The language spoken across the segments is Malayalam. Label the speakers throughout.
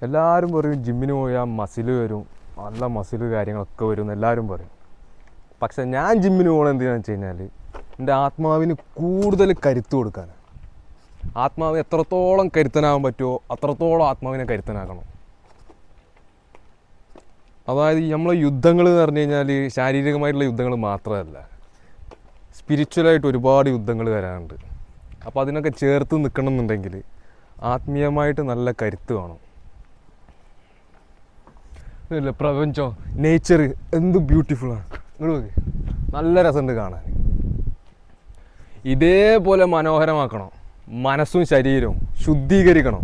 Speaker 1: എല്ലാവരും പറയും ജിമ്മിന് പോയാൽ മസിൽ വരും, നല്ല മസിൽ കാര്യങ്ങളൊക്കെ വരും എന്ന് എല്ലാവരും പറയും. പക്ഷെ ഞാൻ ജിമ്മിന് പോകണം എന്തിനാണെന്ന് വെച്ച് കഴിഞ്ഞാൽ എൻ്റെ ആത്മാവിന് കൂടുതൽ കരുത്ത് കൊടുക്കാൻ. ആത്മാവ് എത്രത്തോളം കരുത്തനാകാൻ പറ്റുമോ അത്രത്തോളം ആത്മാവിനെ കരുത്തനാക്കണം. അതായത് നമ്മളെ യുദ്ധങ്ങൾ എന്ന് പറഞ്ഞു കഴിഞ്ഞാൽ ശാരീരികമായിട്ടുള്ള യുദ്ധങ്ങൾ മാത്രമല്ല, സ്പിരിച്വലായിട്ട് ഒരുപാട് യുദ്ധങ്ങൾ വരാനുണ്ട്. അപ്പോൾ അതിനൊക്കെ ചേർത്ത് നിൽക്കണം എന്നുണ്ടെങ്കിൽ ആത്മീയമായിട്ട് നല്ല കരുത്ത് വേണം. ഇല്ല പ്രപഞ്ചം, നേച്ചർ എന്ത് ബ്യൂട്ടിഫുള്ളാണ്. ഇങ്ങോട്ട് നോക്ക്, നല്ല രസമുണ്ട് കാണാൻ. ഇതേപോലെ മനോഹരമാക്കണം, മനസ്സും ശരീരവും ശുദ്ധീകരിക്കണം.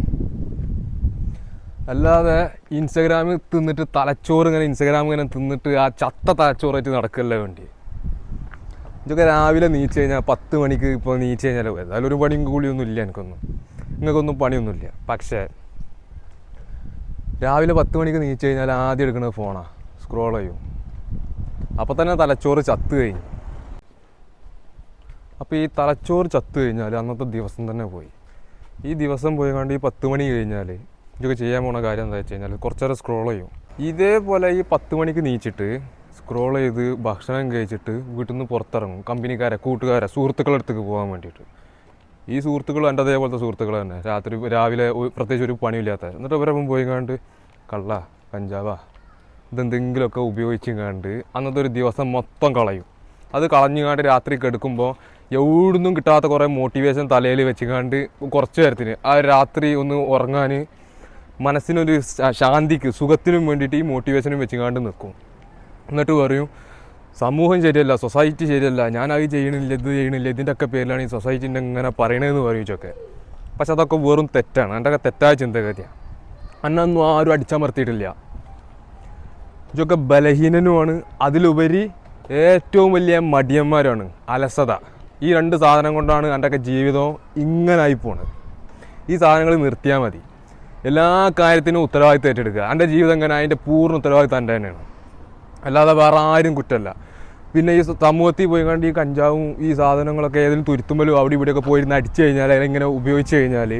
Speaker 1: അല്ലാതെ ഇൻസ്റ്റഗ്രാമിൽ തിന്നിട്ട് തലച്ചോറ് ഇൻസ്റ്റഗ്രാമിൽ ഇങ്ങനെ തിന്നിട്ട് ആ ചത്ത തലച്ചോറായിട്ട് നടക്കല്ലേ വേണ്ടി. ഇതൊക്കെ രാവിലെ നീച്ച് കഴിഞ്ഞാൽ 10 മണിക്ക് ഇപ്പോൾ നീച്ച് കഴിഞ്ഞാൽ ഏതായാലും ഒരു പണിയും കൂലിയൊന്നും ഇല്ല, നിങ്ങൾക്കൊന്നും പണിയൊന്നുമില്ല. പക്ഷേ രാവിലെ 10 മണിക്ക് നീച്ച് കഴിഞ്ഞാൽ ആദ്യം എടുക്കുന്നത് ഫോണാണ്, സ്ക്രോൾ ചെയ്യും. അപ്പോൾ തന്നെ തലച്ചോറ് ചത്ത് കഴിഞ്ഞു. അപ്പോൾ ഈ തലച്ചോറ് ചത്ത് കഴിഞ്ഞാൽ അന്നത്തെ ദിവസം തന്നെ പോയി. ഈ ദിവസം പോയി കണ്ട് ഈ 10 മണി കഴിഞ്ഞാൽ ഇതൊക്കെ ചെയ്യാൻ പോണ കാര്യം എന്താ വെച്ച് കഴിഞ്ഞാൽ കുറച്ച് നേരം സ്ക്രോൾ ചെയ്യും. ഇതേപോലെ ഈ 10 മണിക്ക് നീച്ചിട്ട് സ്ക്രോൾ ചെയ്ത് ഭക്ഷണം കഴിച്ചിട്ട് വീട്ടിൽ നിന്ന് പുറത്തിറങ്ങും, കമ്പനിക്കാരെ, കൂട്ടുകാരെ, സുഹൃത്തുക്കളുടെ അടുത്തേക്ക് പോകാൻ വേണ്ടിയിട്ട്. ഈ സുഹൃത്തുക്കൾ എൻ്റെ അതേപോലത്തെ സുഹൃത്തുക്കൾ തന്നെ, രാവിലെ പ്രത്യേകിച്ച് ഒരു പണിയില്ലാത്ത. എന്നിട്ട് അവരപ്പം പോയി കണ്ട് കള്ള കഞ്ചാവാ ഇതെന്തെങ്കിലുമൊക്കെ ഉപയോഗിച്ചും കണ്ട് അന്നത്തെ ഒരു ദിവസം മൊത്തം കളയും. അത് കളഞ്ഞുകാണ്ട് രാത്രി കിടക്കുമ്പോൾ എവിടുന്നും കിട്ടാത്ത കുറേ മോട്ടിവേഷൻ തലയിൽ വെച്ചുകാണ്ട് കുറച്ച് നേരത്തിന് ആ രാത്രി ഒന്ന് ഉറങ്ങാൻ മനസ്സിനൊരു ശാന്തിക്ക് സുഖത്തിനും വേണ്ടിയിട്ട് ഈ മോട്ടിവേഷനും വെച്ചുകാണ്ട് നിൽക്കും. എന്നിട്ട് പറയും സമൂഹം ശരിയല്ല, സൊസൈറ്റി ശരിയല്ല, ഞാനത് ചെയ്യണില്ല, ഇത് ചെയ്യണില്ല, ഇതിൻ്റെയൊക്കെ പേരിലാണ് ഈ സൊസൈറ്റിൻ്റെ ഇങ്ങനെ പറയണതെന്ന് പറയിച്ചൊക്കെ. പക്ഷെ അതൊക്കെ വെറും തെറ്റാണ്, എൻ്റെ തെറ്റായ ചിന്തഗതിയാണ്. അന്നൊന്നും ആരും അടിച്ചമർത്തിയിട്ടില്ല. ഇതൊക്കെ ബലഹീനനുമാണ്, അതിലുപരി ഏറ്റവും വലിയ മടിയന്മാരാണ്. അലസത, ഈ 2 സാധനം കൊണ്ടാണ് എൻ്റെയൊക്കെ ജീവിതം ഇങ്ങനായി പോണത്. ഈ സാധനങ്ങൾ നിർത്തിയാൽ മതി, എല്ലാ കാര്യത്തിനും ഉത്തരവാദിത്തം ഏറ്റെടുക്കുക. എൻ്റെ ജീവിതം എങ്ങനെ അതിൻ്റെ പൂർണ്ണ ഉത്തരവാദിത്തം എൻ്റെ തന്നെയാണ്, അല്ലാതെ വേറെ ആരും കുറ്റമല്ല. പിന്നെ ഈ സമൂഹത്തിൽ പോയി കണ്ട് ഈ കഞ്ചാവും ഈ സാധനങ്ങളൊക്കെ ഏതെങ്കിലും തുരുത്തുമ്പലും അവിടെ ഇവിടെയൊക്കെ പോയിരുന്ന് അടിച്ചു കഴിഞ്ഞാൽ അതിങ്ങനെ ഉപയോഗിച്ച് കഴിഞ്ഞാൽ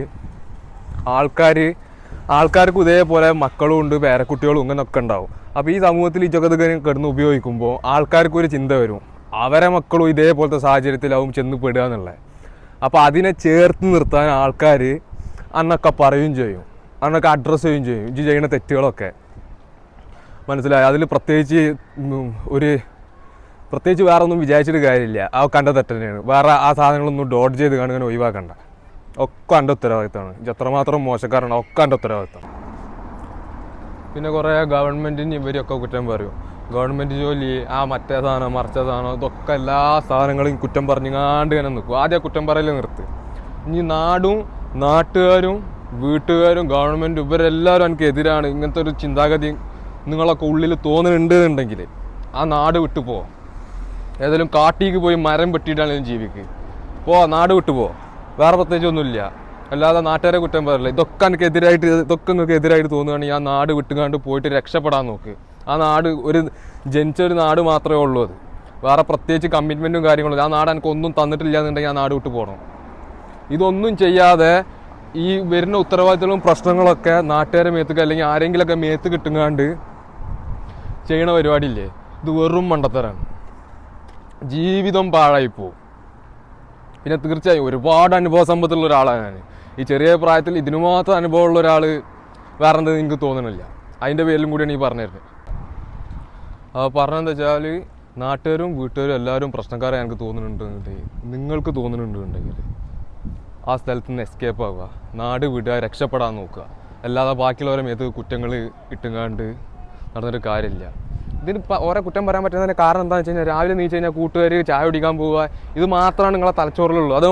Speaker 1: ആൾക്കാർക്ക് ഇതേപോലെ മക്കളും ഉണ്ട്, പേരക്കുട്ടികളും ഇങ്ങനെയൊക്കെ ഉണ്ടാവും. അപ്പോൾ ഈ സമൂഹത്തിൽ ഈ ജഗത് കിടന്ന് ഉപയോഗിക്കുമ്പോൾ ആൾക്കാർക്കൊരു ചിന്ത വരും, അവരെ മക്കളും ഇതേപോലത്തെ സാഹചര്യത്തിലാവും ചെന്ന് പെടുക എന്നുള്ളത്. അപ്പോൾ അതിനെ ചേർത്ത് നിർത്താൻ ആൾക്കാർ അന്നൊക്കെ പറയുകയും ചെയ്യും, അന്നൊക്കെ അഡ്രസ്സ് ചെയ്യുകയും ചെയ്യും ഇത് ചെയ്യുന്ന തെറ്റുകളൊക്കെ. മനസ്സിലായി? അതിൽ പ്രത്യേകിച്ച് വേറെ ഒന്നും വിചാരിച്ചിട്ട് കാര്യമില്ല. ആ കണ്ട തെറ്റ് തന്നെയാണ്. വേറെ ആ സാധനങ്ങളൊന്നും ഡോട്ട് ചെയ്ത് കാണുക ഒഴിവാക്കണ്ട. ഒക്കെ എൻ്റെ ഉത്തരവാദിത്തമാണ്. എത്രമാത്രം മോശക്കാരാണ് ഒക്കെ എൻ്റെ ഉത്തരവാദിത്തം. പിന്നെ കുറേ ഗവൺമെൻറ്റിന് ഇവരൊക്കെ കുറ്റം പറയും. ഗവൺമെൻറ് ജോലി, ആ മറ്റേ സാധനം മറിച്ച സാധനം, ഇതൊക്കെ എല്ലാ സാധനങ്ങളും കുറ്റം പറഞ്ഞാണ്ട് ഇങ്ങനെ നിൽക്കും. ആദ്യം കുറ്റം പറയൽ നിർത്ത്. ഇനി നാട്ടുകാരും വീട്ടുകാരും ഗവൺമെൻറ്റും ഇവരെല്ലാവരും എനിക്ക് എതിരാണ്, ഇങ്ങനത്തെ ഒരു ചിന്താഗതി നിങ്ങളൊക്കെ ഉള്ളിൽ തോന്നുന്നുണ്ട് എന്നുണ്ടെങ്കിൽ ആ നാട് വിട്ടു പോ. ഏതെങ്കിലും കാട്ടിക്ക് പോയി മരം വെട്ടിയിട്ടാണെങ്കിലും ജീവിക്ക്. നാട് വിട്ടു പോ. വേറെ പ്രത്യേകിച്ചൊന്നുമില്ല. അല്ലാതെ നാട്ടുകാരെ കുറ്റം പറയില്ല. ഇതൊക്കെ നിങ്ങൾക്ക് എതിരായിട്ട് തോന്നുകയാണെങ്കിൽ ആ നാട് വിട്ടുകാണ്ട് പോയിട്ട് രക്ഷപ്പെടാൻ നോക്ക്. ആ നാട് ജനിച്ചൊരു നാട് മാത്രമേ ഉള്ളൂ. അത് വേറെ പ്രത്യേകിച്ച് കമ്മിറ്റ്മെൻറ്റും കാര്യങ്ങളും ആ നാട് എനിക്ക് ഒന്നും തന്നിട്ടില്ല എന്നുണ്ടെങ്കിൽ ആ നാട് വിട്ടു പോകണം. ഇതൊന്നും ചെയ്യാതെ ഈ വരുന്ന ഉത്തരവാദിത്തങ്ങളും പ്രശ്നങ്ങളൊക്കെ നാട്ടുകാരെ മേത്തുക അല്ലെങ്കിൽ ആരെങ്കിലുമൊക്കെ മേത്ത് കിട്ടുങ്ങാണ്ട് ചെയ്യണ പരിപാടിയില്ലേ, ഇത് വെറും മണ്ടത്തരാണ്. ജീവിതം പാഴായിപ്പോവും. പിന്നെ തീർച്ചയായും ഒരുപാട് അനുഭവ സമ്പത്തുള്ള ഒരാളാണ് ഞാൻ. ഈ ചെറിയ പ്രായത്തിൽ ഇതിനു മാത്രം അനുഭവമുള്ള ഒരാൾ വേറെ എന്തെങ്കിലും എനിക്ക് തോന്നണില്ല. അതിൻ്റെ പേരിലും കൂടിയാണ് ഈ പറഞ്ഞിരുന്നത്. അപ്പോൾ പറഞ്ഞതെന്താ വെച്ചാൽ നാട്ടുകാരും വീട്ടുകാരും എല്ലാവരും പ്രശ്നക്കാരെ എനിക്ക് തോന്നുന്നുണ്ടെങ്കിൽ, നിങ്ങൾക്ക് തോന്നുന്നുണ്ടെങ്കിൽ ആ സ്ഥലത്ത് നിന്ന് എസ്കേപ്പ് ആവുക, നാട് വിടുക, രക്ഷപ്പെടാൻ നോക്കുക. അല്ലാതെ ബാക്കിയുള്ളവരെ മേത്ത് കുറ്റങ്ങൾ ഇട്ടുങ്ങാണ്ട് നടന്നിട്ട് കാര്യമില്ല. ഇതിന് ഓരോ കുറ്റം പറയാൻ പറ്റുന്നതിൻ്റെ കാരണം എന്താണെന്ന് വെച്ച് കഴിഞ്ഞാൽ രാവിലെ നീച്ച് കഴിഞ്ഞാൽ കൂട്ടുകാർ ചായ കുടിക്കാൻ പോവുക, ഇത് മാത്രമാണ് നിങ്ങളെ തലച്ചോറിലുള്ളൂ. അത്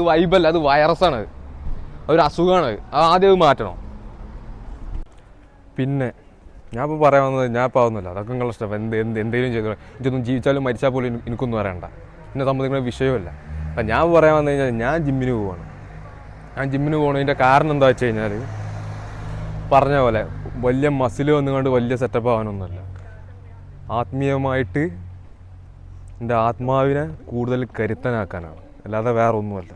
Speaker 1: വൈബല്ല, അത് വൈറസാണ്, അതൊരു അസുഖമാണ്. ആദ്യം അത് മാറ്റണം. പിന്നെ ഞാൻ ഇപ്പോൾ പറയാൻ വന്നത് ഞാൻ ഇപ്പോൾ ആവുന്നില്ല, അതൊക്കെ നിങ്ങളുടെ ഇഷ്ടം. എന്തെങ്കിലും ചെയ്തു ഇതൊന്നും ജീവിച്ചാലും മരിച്ചാൽ പോലും എനിക്കൊന്നും അറിയണ്ട, എന്നെ സംബന്ധിക്കുന്ന വിഷയമല്ല. അപ്പം ഞാൻ പറയാൻ വന്നു കഴിഞ്ഞാൽ ഞാൻ ജിമ്മിന് പോവാണ്. ഞാൻ ജിമ്മിന് പോകണതിൻ്റെ കാരണം എന്താ വെച്ച് കഴിഞ്ഞാൽ പറഞ്ഞ പോലെ വലിയ മസിൽ വന്നുകൊണ്ട് വലിയ സെറ്റപ്പ് ആവാനൊന്നുമല്ല. ആത്മീയമായിട്ട് എൻ്റെ ആത്മാവിനെ കൂടുതൽ കരുത്തനാക്കാനാണ്, അല്ലാതെ വേറെ ഒന്നുമല്ല.